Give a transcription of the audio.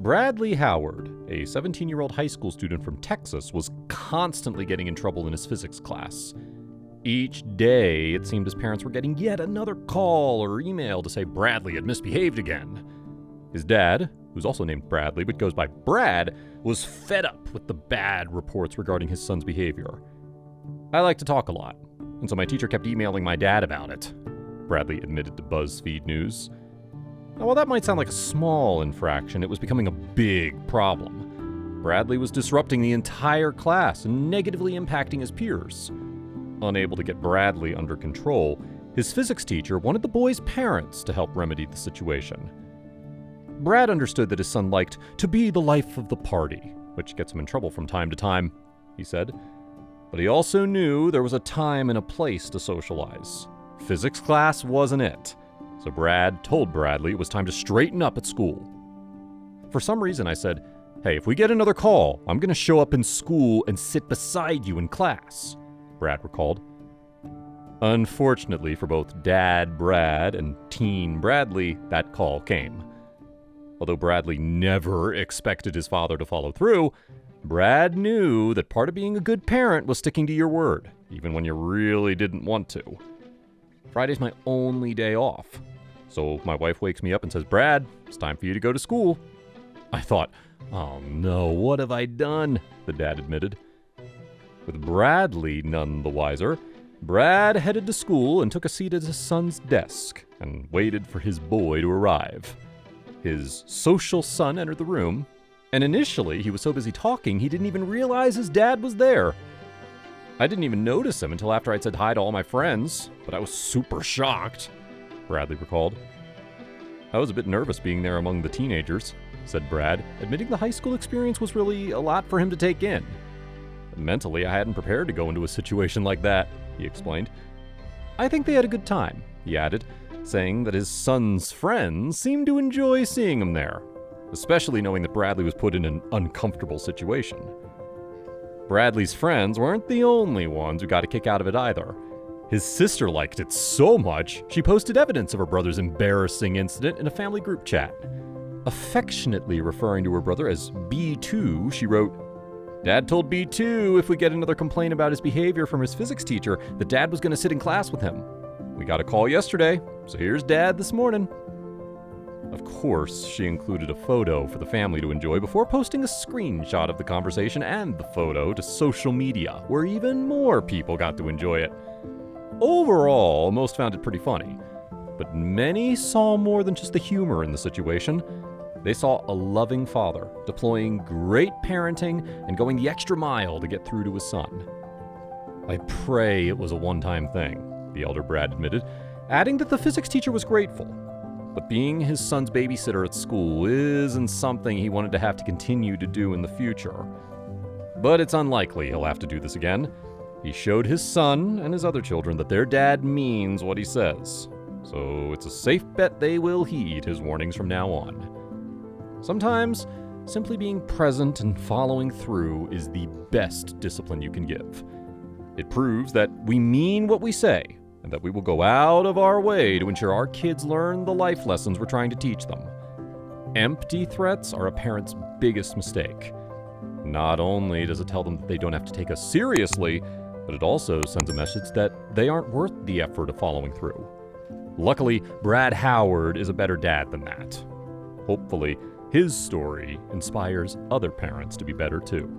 Bradley Howard, a 17-year-old high school student from Texas, was constantly getting in trouble in his physics class. Each day, it seemed his parents were getting yet another call or email to say Bradley had misbehaved again. His dad, who's also named Bradley but goes by Brad, was fed up with the bad reports regarding his son's behavior. "I like to talk a lot, and so my teacher kept emailing my dad about it," Bradley admitted to BuzzFeed News. Now, while that might sound like a small infraction, it was becoming a big problem. Bradley was disrupting the entire class and negatively impacting his peers. Unable to get Bradley under control, his physics teacher wanted the boy's parents to help remedy the situation. Brad understood that his son liked to be the life of the party, which gets him in trouble from time to time, he said. But he also knew there was a time and a place to socialize. Physics class wasn't it. So Brad told Bradley it was time to straighten up at school. "For some reason, I said, 'Hey, if we get another call, I'm going to show up in school and sit beside you in class,'" Brad recalled. Unfortunately for both Dad Brad and teen Bradley, that call came. Although Bradley never expected his father to follow through, Brad knew that part of being a good parent was sticking to your word, even when you really didn't want to. "Friday's my only day off. So my wife wakes me up and says, 'Brad, it's time for you to go to school.' I thought, 'Oh no, what have I done?' the dad admitted. With Bradley none the wiser, Brad headed to school and took a seat at his son's desk and waited for his boy to arrive. His social son entered the room, and initially he was so busy talking he didn't even realize his dad was there. I didn't even notice him until after I'd said hi to all my friends, but I was super shocked," Bradley recalled. "I was a bit nervous being there among the teenagers," said Brad, admitting the high school experience was really a lot for him to take in. "Mentally, I hadn't prepared to go into a situation like that," he explained. "I think they had a good time," he added, saying that his son's friends seemed to enjoy seeing him there, especially knowing that Bradley was put in an uncomfortable situation. Bradley's friends weren't the only ones who got a kick out of it either. His sister liked it so much, she posted evidence of her brother's embarrassing incident in a family group chat. Affectionately referring to her brother as B2, she wrote, "Dad told B2 if we get another complaint about his behavior from his physics teacher, that Dad was going to sit in class with him. We got a call yesterday, so here's Dad this morning." Of course, she included a photo for the family to enjoy before posting a screenshot of the conversation and the photo to social media, where even more people got to enjoy it. Overall, most found it pretty funny, but many saw more than just the humor in the situation. They saw a loving father deploying great parenting and going the extra mile to get through to his son. "I pray it was a one-time thing," the elder Brad admitted, adding that the physics teacher was grateful. But being his son's babysitter at school isn't something he wanted to have to continue to do in the future. But it's unlikely he'll have to do this again. He showed his son and his other children that their dad means what he says. So it's a safe bet they will heed his warnings from now on. Sometimes, simply being present and following through is the best discipline you can give. It proves that we mean what we say, and that we will go out of our way to ensure our kids learn the life lessons we're trying to teach them. Empty threats are a parent's biggest mistake. Not only does it tell them that they don't have to take us seriously, but it also sends a message that they aren't worth the effort of following through. Luckily, Brad Howard is a better dad than that. Hopefully, his story inspires other parents to be better too.